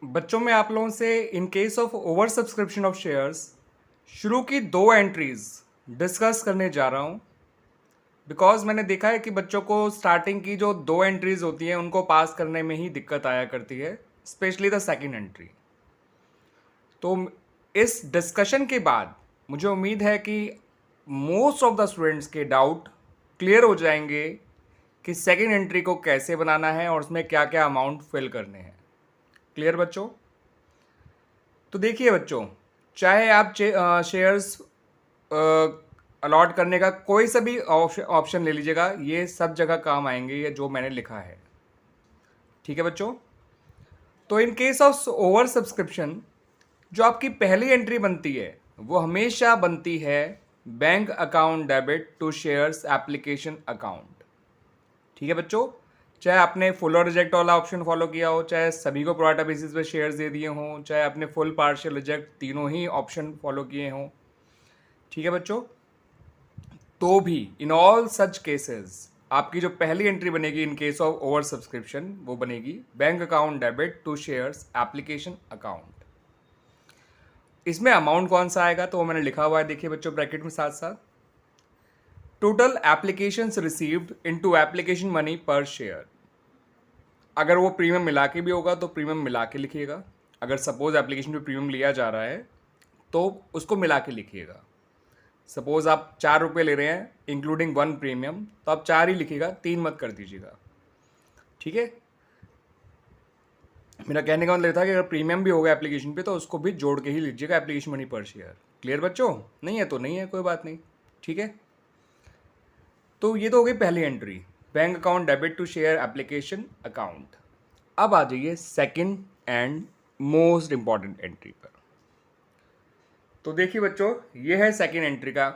बच्चों में आप लोगों से इन case of over subscription of shares शुरू की 2 एंट्रीज डिस्कस करने जा रहा हूँ। बिकॉज मैंने देखा है कि बच्चों को स्टार्टिंग की जो 2 एंट्रीज होती हैं उनको पास करने में ही दिक्कत आया करती है, स्पेशली द सेकंड एंट्री। तो इस डिस्कशन के बाद मुझे उम्मीद है कि मोस्ट ऑफ द स्टूडेंट्स के डाउट क्लियर हो जाएंगे कि सेकंड एंट्री को कैसे बनाना है और उसमें क्या क्या अमाउंट फिल करने हैं। क्लियर बच्चों? तो देखिए बच्चों, चाहे आप शेयर्स अलॉट करने का कोई सा भी ऑप्शन ले लीजिएगा, ये सब जगह काम आएंगे ये जो मैंने लिखा है। ठीक है बच्चों? तो इन केस ऑफ ओवर सब्सक्रिप्शन जो आपकी पहली एंट्री बनती है वो हमेशा बनती है bank account debit to shares application account. ठीक है बच्चों? चाहे आपने फुल और रिजेक्ट वाला ऑप्शन फॉलो किया हो, चाहे सभी को प्रोराटा बेसिस पे शेयर्स दे दिए हों, चाहे आपने फुल पार्शियल रिजेक्ट तीनों ही ऑप्शन फॉलो किए हों। ठीक है बच्चों? तो भी इन ऑल सच केसेस आपकी जो पहली एंट्री बनेगी in case of over subscription वो बनेगी bank account debit to shares application account. इसमें अमाउंट कौन सा आएगा तो वो मैंने लिखा हुआ है, देखिए बच्चों ब्रैकेट में साथ साथ, total applications received into application money पर शेयर। अगर वो प्रीमियम मिला के भी होगा तो प्रीमियम मिला के लिखिएगा। अगर सपोज एप्लीकेशन पे प्रीमियम लिया जा रहा है तो उसको मिला के लिखिएगा। सपोज आप 4 रुपये ले रहे हैं इंक्लूडिंग 1 प्रीमियम, तो आप 4 ही लिखिएगा, 3 मत कर दीजिएगा। ठीक है? मेरा कहने का मतलब था कि अगर प्रीमियम भी होगा एप्लीकेशन पे तो उसको भी जोड़ के ही लीजिएगा एप्लीकेशन मनी पर शेयर। क्लियर बच्चों? नहीं है तो नहीं है, कोई बात नहीं। ठीक है? तो ये तो हो गई पहली entry, bank account debit to share application account. अब आ जाइए second and most important entry पर। तो देखिए बच्चों, ये है सेकंड एंट्री का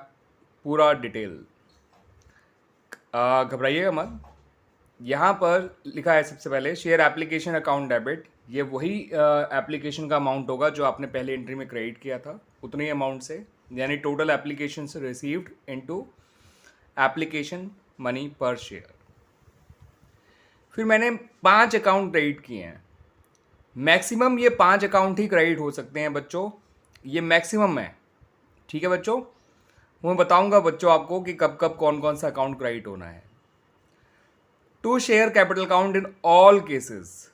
पूरा डिटेल। घबराइएगा मत। यहाँ पर लिखा है सबसे पहले शेयर एप्लीकेशन अकाउंट डेबिट। ये वही एप्लीकेशन का अमाउंट होगा जो आपने पहले एंट्री में क्रेडिट किया था, उतने ही अमाउंट से, यानी total application received into application money पर शेयर। फिर मैंने 5 अकाउंट क्रेडिट किए हैं। मैक्सिमम ये 5 अकाउंट ही क्रेडिट हो सकते हैं बच्चों, ये मैक्सिमम है। ठीक है बच्चों? मैं बताऊंगा बच्चों आपको कि कब कब कौन कौन सा अकाउंट क्रेडिट होना है। To share capital account in all cases,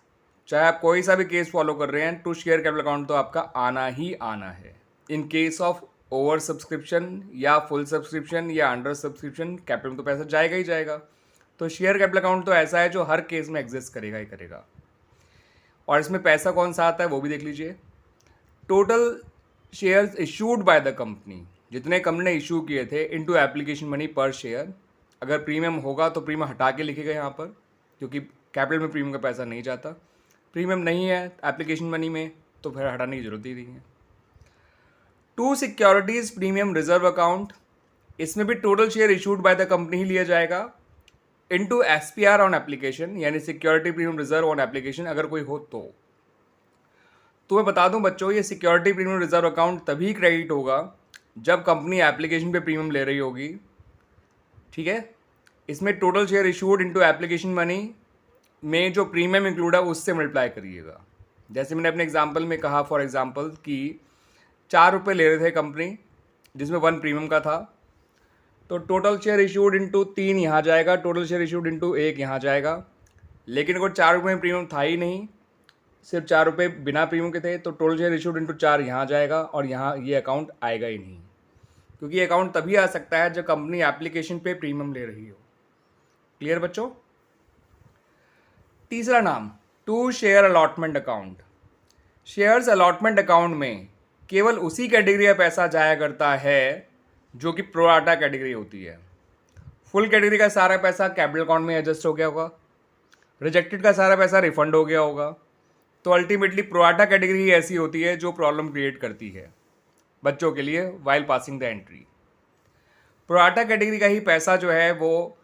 चाहे आप कोई सा भी केस फॉलो कर रहे हैं, टू शेयर कैपिटल अकाउंट तो आपका आना ही आना है। इन केस ऑफ ओवर सब्सक्रिप्शन या फुल सब्सक्रिप्शन या अंडर सब्सक्रिप्शन, कैपिटल में तो पैसा जाएगा ही जाएगा। तो शेयर कैपिटल अकाउंट तो ऐसा है जो हर केस में एग्जिस्ट करेगा ही करेगा। और इसमें पैसा कौन सा आता है वो भी देख लीजिए। Total shares issued by the company, जितने कंपनी ने इशू किए थे, इनटू एप्लीकेशन मनी पर शेयर। अगर प्रीमियम होगा तो प्रीमियम हटा के लिखेगा यहाँ पर, क्योंकि कैपिटल में प्रीमियम का पैसा नहीं जाता। प्रीमियम नहीं है एप्लीकेशन मनी में तो फिर हटाने की जरूरत ही नहीं है। To securities premium reserve account, इसमें भी total share issued by the company ही लिया जाएगा, इनटू एसपीआर ऑन एप्लीकेशन, यानी security premium reserve on application अगर कोई हो तो मैं बता दूं बच्चों, ये सिक्योरिटी प्रीमियम रिजर्व अकाउंट तभी क्रेडिट होगा जब कंपनी एप्लीकेशन पे प्रीमियम ले रही होगी। ठीक है? इसमें total share issued into application money में जो प्रीमियम इंक्लूड है उससे मल्टीप्लाई करिएगा। जैसे मैंने अपने एग्जांपल में कहा, फॉर एग्जांपल कि 4 रुपये ले रहे थे कंपनी जिसमें 1 प्रीमियम का था, तो टोटल शेयर इशूड इंटू 3 यहाँ जाएगा, टोटल शेयर इशूड इंटू 1 यहाँ जाएगा। लेकिन अगर 4 रुपये में प्रीमियम था ही नहीं, सिर्फ 4 रुपये बिना प्रीमियम के थे, तो टोटल शेयर इशूड इंटू 4 यहाँ जाएगा और यहाँ ये अकाउंट आएगा ही नहीं, क्योंकि ये अकाउंट तभी आ सकता है जब कंपनी एप्लीकेशन पे प्रीमियम ले रही हो। क्लियर बच्चों? तीसरा नाम, to share allotment account. Shares allotment account में केवल उसी कैटेगरी का पैसा जाया करता है जो कि प्रोराटा कैटेगरी होती है। फुल कैटेगरी का सारा पैसा कैपिटल अकाउंट में एडजस्ट हो गया होगा, रिजेक्टेड का सारा पैसा रिफंड हो गया होगा। तो अल्टीमेटली प्रोराटा कैटेगरी ही ऐसी होती है जो प्रॉब्लम क्रिएट करती है बच्चों के लिए while passing the entry. Pro rata category का ही पैसा जो है वो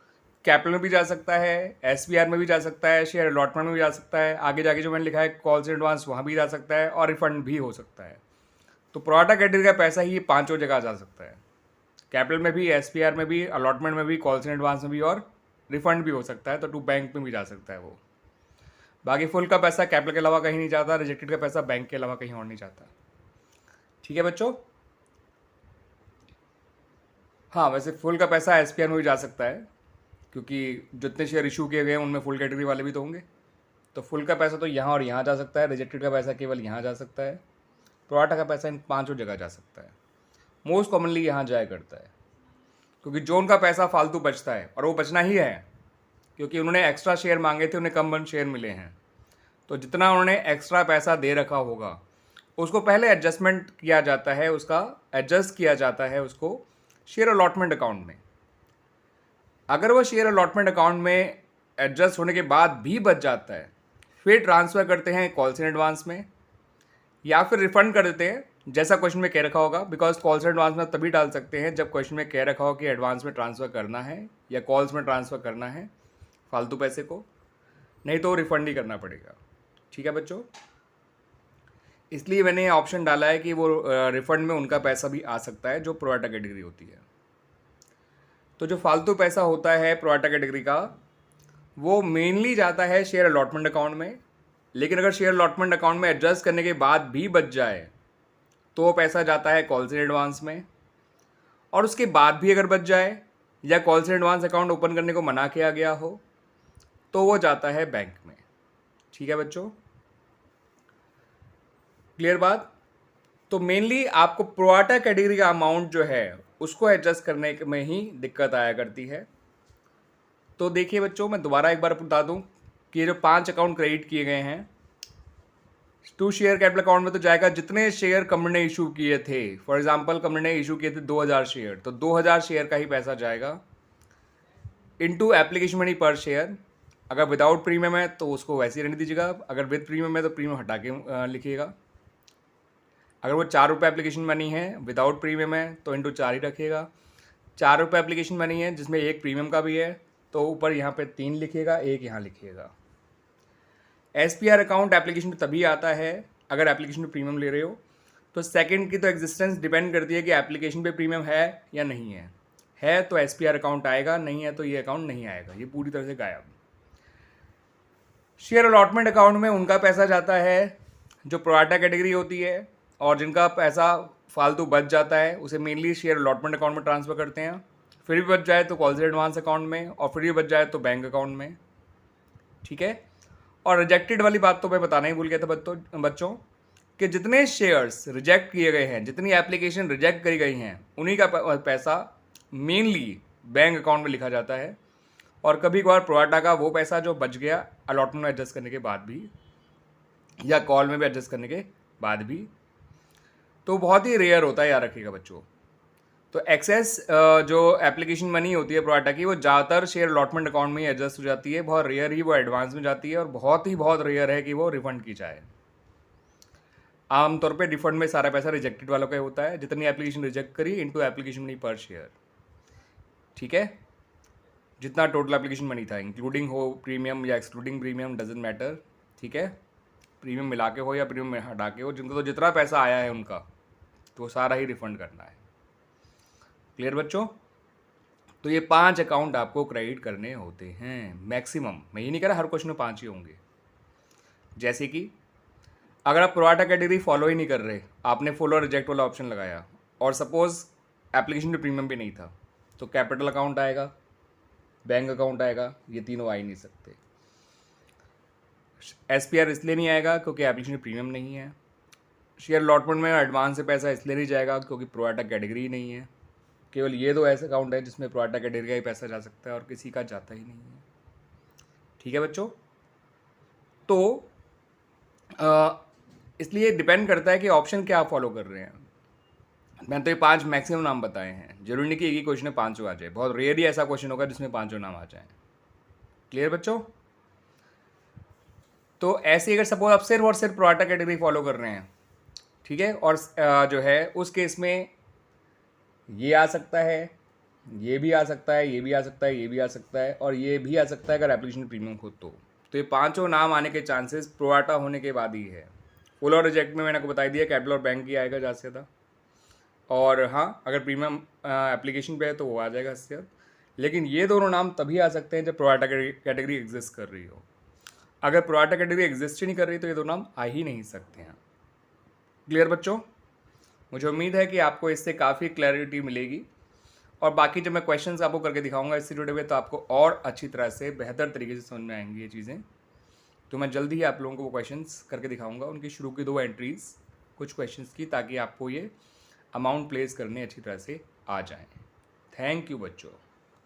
कैपिटल में भी जा सकता है, एसपीआर में भी जा सकता है, शेयर अलॉटमेंट में भी जा सकता है, आगे जाके जो मैंने लिखा है कॉल्स इन एडवांस वहाँ भी जा सकता है, और रिफंड भी हो सकता है। तो प्रोराटा कैटेगरी का पैसा ही पांचों जगह जा सकता है, कैपिटल में भी, एसपीआर में भी, अलॉटमेंट में भी, कॉल्स इन एडवांस में भी, और रिफंड भी हो सकता है। तो टू बैंक में भी जा सकता है वो। बाकी फुल का पैसा कैपिटल के अलावा कहीं नहीं जाता, रिजेक्टेड का पैसा बैंक के अलावा कहीं और नहीं जाता। ठीक है बच्चों। हाँ, वैसे फुल का पैसा एसपीआर में भी जा सकता है, क्योंकि जितने शेयर इशू किए गए हैं उनमें फुल कैटेगरी वाले भी तो होंगे। तो फुल का पैसा तो यहाँ और यहाँ जा सकता है, रिजेक्टेड का पैसा केवल यहाँ जा सकता है, प्रोराटा का पैसा इन पांचों जगह जा सकता है। मोस्ट कॉमनली यहाँ जाया करता है, क्योंकि जो उनका पैसा फालतू बचता है, और वो बचना ही है, क्योंकि उन्होंने एक्स्ट्रा शेयर मांगे थे, उन्हें कम बंद शेयर मिले हैं, तो जितना उन्होंने एक्स्ट्रा पैसा दे रखा होगा उसको पहले एडजस्टमेंट किया जाता है, उसका एडजस्ट किया जाता है उसको शेयर अलॉटमेंट अकाउंट में। अगर वो शेयर अलॉटमेंट अकाउंट में एडजस्ट होने के बाद भी बच जाता है, फिर ट्रांसफ़र करते हैं कॉल्स इन एडवांस में, या फिर रिफंड कर देते हैं, जैसा क्वेश्चन में कह रखा होगा। बिकॉज कॉल्स इन एडवांस में तभी डाल सकते हैं जब क्वेश्चन में कह रखा हो कि एडवांस में ट्रांसफ़र करना है या कॉल्स में ट्रांसफ़र करना है फालतू पैसे को, नहीं तो रिफ़ंड ही करना पड़ेगा। ठीक है बच्चों, इसलिए मैंने ये ऑप्शन डाला है कि वो रिफ़ंड में उनका पैसा भी आ सकता है जो प्रोराटा कैटेगरी होती है। तो जो फालतू पैसा होता है प्रोराटा कैटेगरी का, वो मेनली जाता है शेयर अलॉटमेंट अकाउंट में। लेकिन अगर शेयर अलॉटमेंट अकाउंट में एडजस्ट करने के बाद भी बच जाए तो वो पैसा जाता है कॉल्स इन एडवांस में, और उसके बाद भी अगर बच जाए या calls in advance account open करने को मना किया गया हो तो वो जाता है बैंक में। ठीक है बच्चों, क्लियर बात। तो मेनली आपको प्रोराटा कैटेगरी का अमाउंट जो है उसको एडजस्ट करने में ही दिक्कत आया करती है। तो देखिए बच्चों, मैं दोबारा एक बार बता दूं कि ये जो 5 अकाउंट क्रेडिट किए गए हैं, 2 शेयर कैपिटल अकाउंट में तो जाएगा जितने शेयर कंपनी ने इशू किए थे। फॉर एग्जांपल कंपनी ने इशू किए थे 2000 शेयर, तो 2000 शेयर का ही पैसा जाएगा इनटू एप्लीकेशन मनी पर शेयर। अगर विदाउट प्रीमियम है तो उसको वैसे ही रहने दीजिएगा, अगर विद प्रीमियम है तो प्रीमियम हटा के लिखिएगा। अगर वो 4 रुपये एप्लीकेशन मनी है विदाउट प्रीमियम है तो इंटू 4 ही रखिएगा। 4 रुपये एप्लीकेशन मनी है जिसमें एक प्रीमियम का भी है तो ऊपर यहाँ पे 3 लिखिएगा, एक यहाँ लिखिएगा। एसपीआर अकाउंट एप्लीकेशन में तभी आता है अगर एप्लीकेशन पे प्रीमियम ले रहे हो। तो सेकंड की तो एग्जिस्टेंस डिपेंड करती है कि एप्लीकेशन पे प्रीमियम है या नहीं है तो एसपीआर अकाउंट आएगा, नहीं है तो ये अकाउंट नहीं आएगा, ये पूरी तरह से गायब। शेयर अलॉटमेंट अकाउंट में उनका पैसा जाता है जो प्रोराटा कैटेगरी होती है, और जिनका पैसा फालतू बच जाता है उसे मेनली शेयर अलॉटमेंट अकाउंट में ट्रांसफ़र करते हैं। फिर भी बच जाए तो कॉल्स इन एडवांस अकाउंट में, और फिर भी बच जाए तो बैंक अकाउंट में। ठीक है, और रिजेक्टेड वाली बात तो मैं बताना ही भूल गया था बच्चों कि जितने शेयर्स रिजेक्ट किए गए हैं, जितनी एप्लीकेशन रिजेक्ट करी गई हैं, उन्हीं का पैसा मेनली बैंक अकाउंट में लिखा जाता है। और कभी कभार प्रोराटा का वो पैसा जो बच गया अलॉटमेंट में एडजस्ट करने के बाद भी या कॉल में भी एडजस्ट करने के बाद भी, तो बहुत ही रेयर होता है, याद रखिएगा बच्चों। तो एक्सेस जो एप्लीकेशन मनी होती है प्रोराटा की, वो ज़्यादातर शेयर अलॉटमेंट अकाउंट में ही एडजस्ट हो जाती है। बहुत रेयर ही वो एडवांस में जाती है, और बहुत रेयर है कि वो रिफंड की जाए। आमतौर पे रिफंड में सारा पैसा रिजेक्टेड वालों का होता है, जितनी एप्लीकेशन रिजेक्ट करी इनटू एप्लीकेशन मनी पर शेयर। ठीक है, जितना टोटल एप्लीकेशन मनी था, इंक्लूडिंग हो प्रीमियम या एक्सक्लूडिंग प्रीमियम, डजेंट मैटर। ठीक है, प्रीमियम मिला के हो या प्रीमियम में हटा के हो, जिनको तो जितना पैसा आया है उनका तो वो सारा ही रिफंड करना है। क्लियर बच्चों। तो ये 5 अकाउंट आपको क्रेडिट करने होते हैं मैक्सिमम। मैं ये नहीं कह रहा हर क्वेश्चन में 5 ही होंगे। जैसे कि अगर आप प्रोराटा कैटेगरी फॉलो ही नहीं कर रहे, आपने फॉलो रिजेक्ट वाला ऑप्शन लगाया, और सपोज एप्लीकेशन में प्रीमियम भी नहीं था, तो कैपिटल अकाउंट आएगा, बैंक अकाउंट आएगा, ये तीनों आ ही नहीं सकते। एसपीआर इसलिए नहीं आएगा क्योंकि एप्लीकेशन में प्रीमियम नहीं है। शेयर अलॉटमेंट में एडवांस से पैसा इसलिए नहीं जाएगा क्योंकि प्रोराटा कैटेगरी ही नहीं है। केवल ये 2 ऐसे अकाउंट है जिसमें प्रोराटा कैटेगरी का ही पैसा जा सकता है और किसी का जाता ही नहीं है। ठीक है बच्चों, तो इसलिए डिपेंड करता है कि ऑप्शन क्या आप फॉलो कर रहे हैं। मैंने तो ये 5 मैक्सिमम नाम बताए हैं, जरूरी नहीं कि एक ही क्वेश्चन में 5 आ जाए। बहुत रेयर ही ऐसा क्वेश्चन होगा जिसमें 5 नाम आ जाए। क्लियर बच्चों। तो ऐसे अगर सपोज आप सिर्फ और सिर्फ प्रोराटा कैटेगरी फॉलो कर रहे हैं, ठीक है, और जो है उस केस में ये आ सकता है, ये भी आ सकता है, ये भी आ सकता है, ये भी आ सकता है, और ये भी आ सकता है अगर एप्लीकेशन प्रीमियम हो तो ये 5 नाम आने के चांसेस प्रोराटा होने के बाद ही है। फुल और रिजेक्ट में मैंने आपको बता दिया कैपिटल और बैंक ही आएगा ज़्यादा से ज़्यादा, और हाँ अगर प्रीमियम एप्लीकेशन पे है तो वो आ जाएगा इससे। लेकिन ये दोनों नाम तभी आ सकते हैं जब प्रोराटा कैटेगरी एग्जिस्ट कर रही हो। अगर प्रोराटा कैटेगरी एग्जिस्ट ही नहीं कर रही तो ये दो नाम आ ही नहीं सकते हैं। क्लियर बच्चों? मुझे उम्मीद है कि आपको इससे काफ़ी क्लैरिटी मिलेगी, और बाकी जब मैं क्वेश्चंस आपको करके दिखाऊंगा इससे जुड़े हुए तो आपको और अच्छी तरह से बेहतर तरीके से समझ में आएंगी ये चीज़ें। तो मैं जल्दी ही आप लोगों को वो क्वेश्चंस करके दिखाऊंगा, उनकी शुरू की 2 एंट्रीज कुछ क्वेश्चंस की, ताकि आपको ये अमाउंट प्लेस करने अच्छी तरह से आ जाएं। थैंक यू बच्चों।